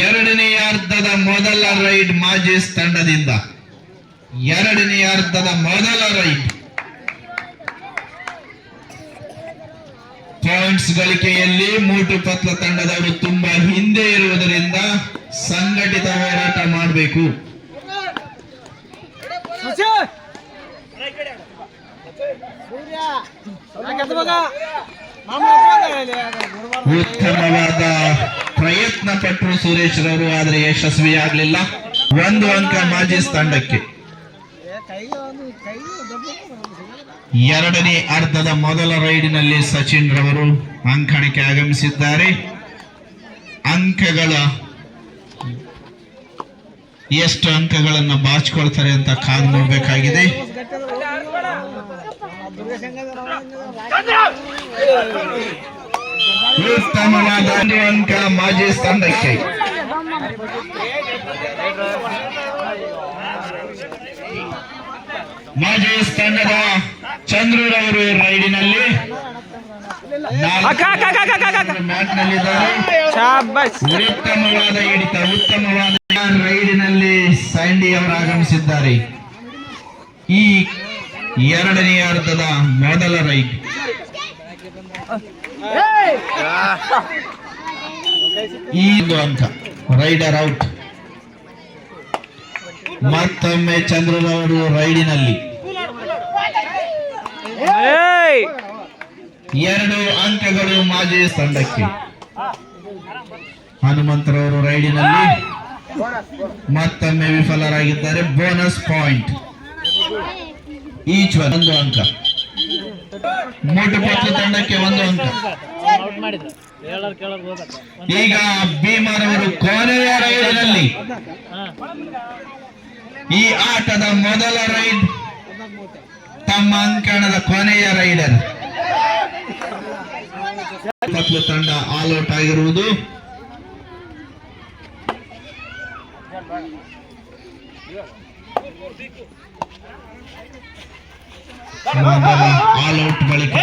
ಎರಡನೇ ಅರ್ಧದ ಮೊದಲ ರೈಡ್ ಮಾಜೇಸ್ ತಂಡದಿಂದ ಎರಡನೇ ಅರ್ಧದ ಮೊದಲ ರೈಡ್ ಪಾಯಿಂಟ್ಸ್ ಗಳಿಕೆಯಲ್ಲಿ ಮೂಟು ಪತ್ಲ ತಂಡದವರು ತುಂಬಾ ಹಿಂದೆ ಇರುವುದರಿಂದ ಸಂಘಟಿತ ಹೋರಾಟ ಮಾಡಬೇಕು. ಉತ್ತಮವಾದ ಪ್ರಯತ್ನ ಪಟ್ಟರು ಸುರೇಶ್ ರವರು, ಆದರೆ ಯಶಸ್ವಿಯಾಗಲಿಲ್ಲ. 1 ಅಂಕ ಮಾಜೀಸ್ ತಂಡಕ್ಕೆ. ಎರಡನೇ ಅರ್ಧದ ಮೊದಲ ರೈಡಿನಲ್ಲಿ ಸಚಿನ್ ರವರು ಅಂಕಣಕ್ಕೆ ಆಗಮಿಸಿದ್ದಾರೆ. ಅಂಕಗಳ ಎಷ್ಟು ಅಂಕಗಳನ್ನು ಬಾಚಿಕೊಳ್ತಾರೆ ಅಂತ ಕಾದು ನೋಡಬೇಕಾಗಿದೆ. ಉತ್ತಮವಾದ 1 ಅಂಕ ಮಾಜೀಸ್ ತಂಡಕ್ಕೆ. ಮಾಜೀಸ್ ತಂಡದ ಚಂದ್ರರವರು ರೈಡಿನಲ್ಲಿ ಮ್ಯಾಟ್ನಲ್ಲಿದ್ದಾರೆ. ಉತ್ತಮವಾದ ಹಿಡಿತ, ಉತ್ತಮವಾದ ರೈಡಿನಲ್ಲಿ ಸ್ಯಾಂಡಿ ಅವರು ಆಗಮಿಸಿದ್ದಾರೆ. ಈ ಎರಡನೇ ಅರ್ಧದ ಮೊದಲ ರೈಡ್. ಈ ಅಂಕ ರೈಡರ್ ಔಟ್. ಮತ್ತೊಮ್ಮೆ ಚಂದ್ರರವರು ರೈಡಿನಲ್ಲಿ 2 ಅಂಕಗಳು ಮಾಜೀಸ್ ತಂಡಕ್ಕೆ. ಹನುಮಂತರವರು ರೈಡಿನಲ್ಲಿ ಮತ್ತೊಮ್ಮೆ ವಿಫಲರಾಗಿದ್ದಾರೆ. ಬೋನಸ್ ಪಾಯಿಂಟ್ ಈಚ್ 1 ಅಂಕ. ಮೂಟು ಪತ್ಲ ತಂಡಕ್ಕೆ 1 ಅಂಕ. ಈಗ ಭೀಮರವರು ಕೊನೆಯ ರೈಡಿನಲ್ಲಿ ಈ ಆಟದ ಮೊದಲ ರೈಡ್, ತಮ್ಮ ಅಂಕಣದ ಕೊನೆಯ ರೈಡರ್ ಪತ್ಲ ತಂಡ ಆಲ್ ಔಟ್ ಆಗಿರುವುದು. ಆಲ್ ಔಟ್ ಬಳಿಕ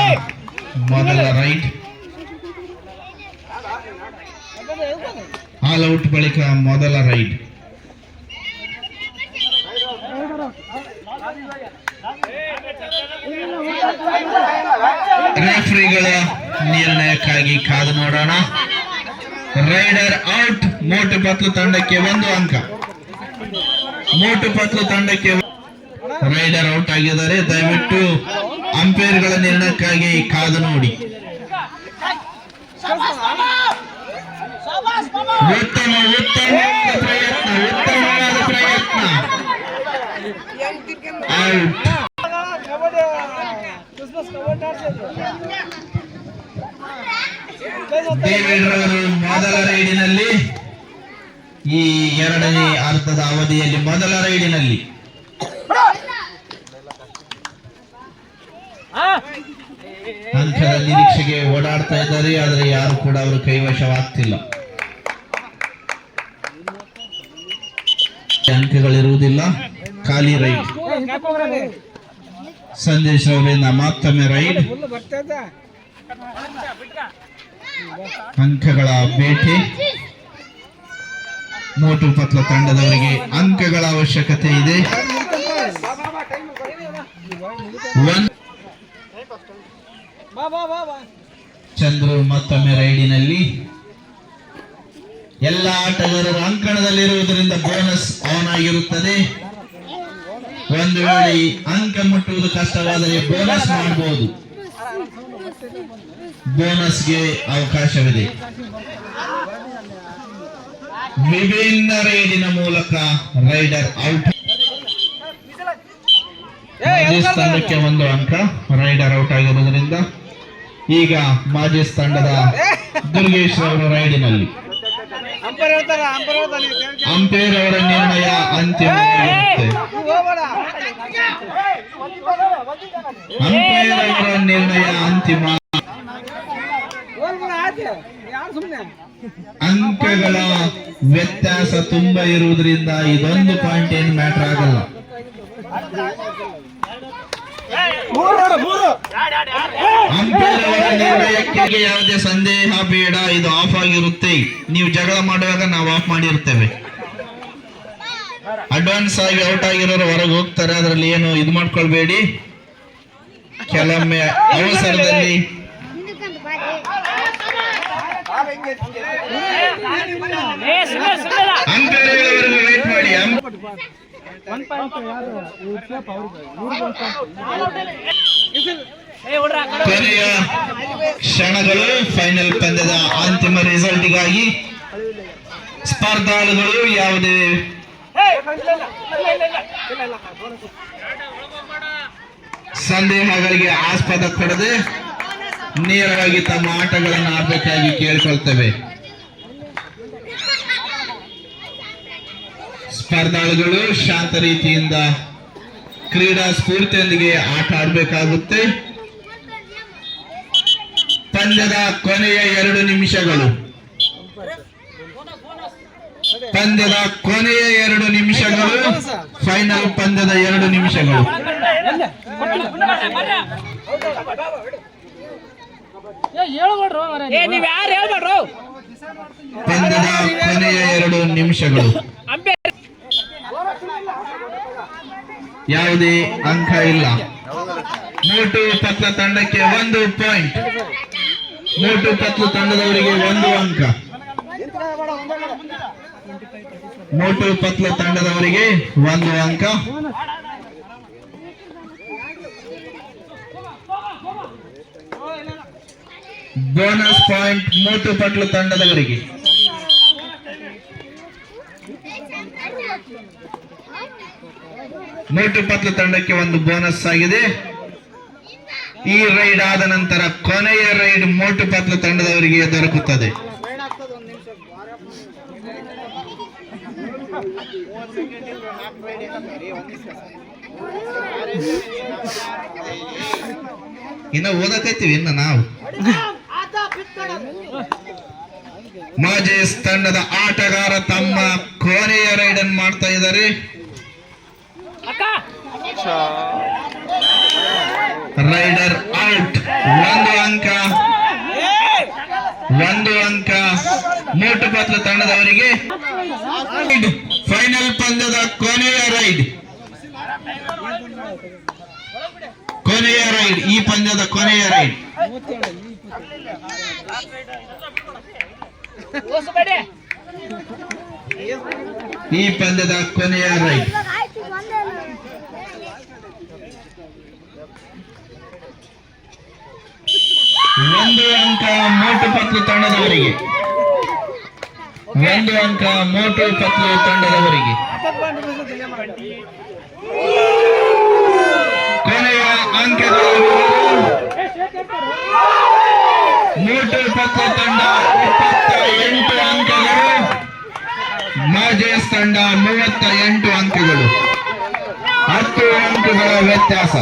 ಮೊದಲ ರೈಡ್. ಆಲ್ ಔಟ್ ಬಳಿಕ ಮೊದಲ ರೈಡ್. ರೆಫ್ರಿಗಳ ನಿರ್ಣಯಕ್ಕಾಗಿ ಕಾದು ನೋಡೋಣ. Rider out. ಮೋಟು ಪತ್ಲು ತಂಡಕ್ಕೆ 1 ಅಂಕ. ಮೋಟು ಪತ್ಲು ತಂಡಕ್ಕೆ ರೈಡರ್ ಔಟ್ ಆಗಿದ್ದಾರೆ. ದಯವಿಟ್ಟು ಅಂಪೈರ್ಗಳ ನಿರ್ಣಯಕ್ಕಾಗಿ ಕಾದು ನೋಡಿ. ಉತ್ತಮವಾದ ಪ್ರಯತ್ನ. ಔಟ್. ಡೇವಿಡ್ ರವರು ಮೊದಲ ರೈಡಿನಲ್ಲಿ, ಈ ಎರಡನೇ ಅರ್ಧದ ಅವಧಿಯಲ್ಲಿ ಮೊದಲ ರೈಡಿನಲ್ಲಿ ಅಂಕದ ನಿರೀಕ್ಷೆಗೆ ಓಡಾಡ್ತಾ ಇದ್ದಾರೆ, ಆದರೆ ಯಾರು ಕೂಡ ಅವರು ಕೈವಶವಾಗ್ತಿಲ್ಲ. ಅಂಕಗಳಿರುವುದಿಲ್ಲ. ಖಾಲಿ ರೈಡ್. ಸಂದೇಶ್ ಅವರಿಂದ ಮತ್ತೊಮ್ಮೆ ರೈಡ್. ಅಂಕಗಳ ಬೇಟೆ. ಮೋಟು ಪತ್ಲ ತಂಡದವರಿಗೆ ಅಂಕಗಳ ಅವಶ್ಯಕತೆ ಇದೆ. ಚಂದ್ರು ಮತ್ತೊಮ್ಮೆ ರೈಡಿನಲ್ಲಿ. ಎಲ್ಲ ಆಟಗಾರರು ಅಂಕಣದಲ್ಲಿರುವುದರಿಂದ ಬೋನಸ್ ಆನ್ ಆಗಿರುತ್ತದೆ. ಒಂದು ವೇಳೆ ಅಂಕ ಮುಟ್ಟುವುದು ಕಷ್ಟವಾದರೆ ಬೋನಸ್ ಮಾಡಬಹುದು. ಬೋನಸ್ಗೆ ಅವಕಾಶವಿದೆ. ವಿಭಿನ್ನ ರೈಡಿನ ಮೂಲಕ ರೈಡರ್ ಔಟ್. ಮಾಜೀಸ್ ತಂಡಕ್ಕೆ 1 ಅಂಕ. ರೈಡರ್ ಔಟ್ ಆಗಿರುವುದರಿಂದ ಈಗ ಮಾಜೀಸ್ ತಂಡದ ದುರ್ಗೇಶ್ ಅವರು ರೈಡಿನಲ್ಲಿ. ಅಂಪೈರ್ ಅವರ ನಿರ್ಣಯ ಅಂತಿಮ. ಅಂಪೈರ್ ಅವರ ನಿರ್ಣಯ ಅಂತಿಮ. ಅಂಕಗಳ ವ್ಯತ್ಯಾಸ ತುಂಬಾ ಇರುವುದರಿಂದ ಇದೊಂದು ಪಾಯಿಂಟ್ ಏನು ಮ್ಯಾಟರ್ ಆಗಲ್ಲ. ಅಂಪೈರ್ ಅವರ ನಿರ್ಣಯಕ್ಕೆ ಯಾವುದೇ ಸಂದೇಹ ಬೇಡ, ಇದು ಆಫ್ ಆಗಿರುತ್ತೆ. ನೀವು ಜಗಳ ಮಾಡುವಾಗ ನಾವು ಆಫ್ ಮಾಡಿರ್ತೇವೆ. ಅಡ್ವಾನ್ಸ್ ಆಗಿ ಔಟ್ ಆಗಿರೋರು ಹೊರಗೆ ಹೋಗ್ತಾರೆ, ಅದರಲ್ಲಿ ಏನು ಇದು ಮಾಡ್ಕೊಳ್ಬೇಡಿ. ಕೆಲವೊಮ್ಮೆ ಅವಸರದಲ್ಲಿ ಅಂಪೈರ್ವರೆಗೂ ವೇಟ್ ಮಾಡಿ. ಕೊನೆಯ ಕ್ಷಣಗಳು ಫೈನಲ್ ಪಂದ್ಯದ ಅಂತಿಮ ರಿಸಲ್ಟ್ಗಾಗಿ ಸ್ಪರ್ಧಾಳುಗಳು ಯಾವುದೇ ಸಂದೇಹಗಳಿಗೆ ಆಸ್ಪದ ಕೊಡದೆ ನೇರವಾಗಿ ತಮ್ಮ ಆಟಗಳನ್ನು ಆಡಬೇಕಾಗಿ ಕೇಳಿಕೊಳ್ತೇವೆ. ಸ್ಪರ್ಧಾಳುಗಳು ಶಾಂತ ರೀತಿಯಿಂದ ಕ್ರೀಡಾ ಸ್ಫೂರ್ತಿಯೊಂದಿಗೆ ಆಟ ಆಡಬೇಕಾಗುತ್ತೆ. ಪಂದ್ಯದ ಕೊನೆಯ 2 ನಿಮಿಷಗಳು, ಪಂದ್ಯದ ಕೊನೆಯ 2 ನಿಮಿಷಗಳು, ಫೈನಲ್ ಪಂದ್ಯದ 2 ನಿಮಿಷಗಳು. ಪಂದ್ಯದ ಕೊನೆಯ 2 ನಿಮಿಷಗಳು. ಯಾವುದೇ ಅಂಕ ಇಲ್ಲ. ಮೋಟು ಪತ್ಲ ತಂಡಕ್ಕೆ 1 ಪಾಯಿಂಟ್. ಮೋಟು ಪತ್ಲ ತಂಡದವರಿಗೆ 1 ಅಂಕ. ಮೋಟು ಪತ್ಲ ತಂಡದವರಿಗೆ 1 ಅಂಕ. Bonus point ಮೋಟು ಪತ್ಲ ತಂಡದವರಿಗೆ. ಮೋಟು ಪತ್ಲ ತಂಡಕ್ಕೆ 1 ಬೋನಸ್ ಆಗಿದೆ. ಈ ರೈಡ್ ಆದ ನಂತರ ಕೊನೆಯ ರೈಡ್ ಮೋಟು ಪತ್ಲ ತಂಡದವರಿಗೆ ದೊರಕುತ್ತದೆ. ಇನ್ನು ಓದಕೈತಿವಿ ಇನ್ನು ನಾವು. ಮಾಜೇಸ್ ತಂಡದ ಆಟಗಾರ ತಮ್ಮ ಕೊನೆಯ ರೈಡ್ ಅನ್ನು ಮಾಡ್ತಾ ಇದ್ದಾರೆ. Rider out. 1 ಅಂಕ. 1 ಅಂಕ ಮೋಟು ಪತ್ಲ ತಂಡದವರಿಗೆ. ಫೈನಲ್ ಪಂದ್ಯದ ಕೊನೆಯ ರೈಡ್. ಕೊನೆಯ ರೈಡ್, ಈ ಪಂದ್ಯದ ಕೊನೆಯ ರೈಡ್. ಈ ಪಂದ್ಯದ ಕೊನೆಯ ರೈಡ್. ಒಂದು ಅಂಕ ಮೋಟು ಪತ್ಲು ತಂಡದವರಿಗೆ. 1 ಅಂಕ ಮೋಟು ಪತ್ಲು ತಂಡದವರಿಗೆ. ಕೊನೆಯ ಅಂಕಗಳು ಮೋಟು ಪತ್ಲು ತಂಡ 28 ಅಂಕಗಳು, ಮಾಜೇಸ್ ತಂಡ 38 ಅಂಕಗಳು. 10 ಅಂಕಗಳ ವ್ಯತ್ಯಾಸ.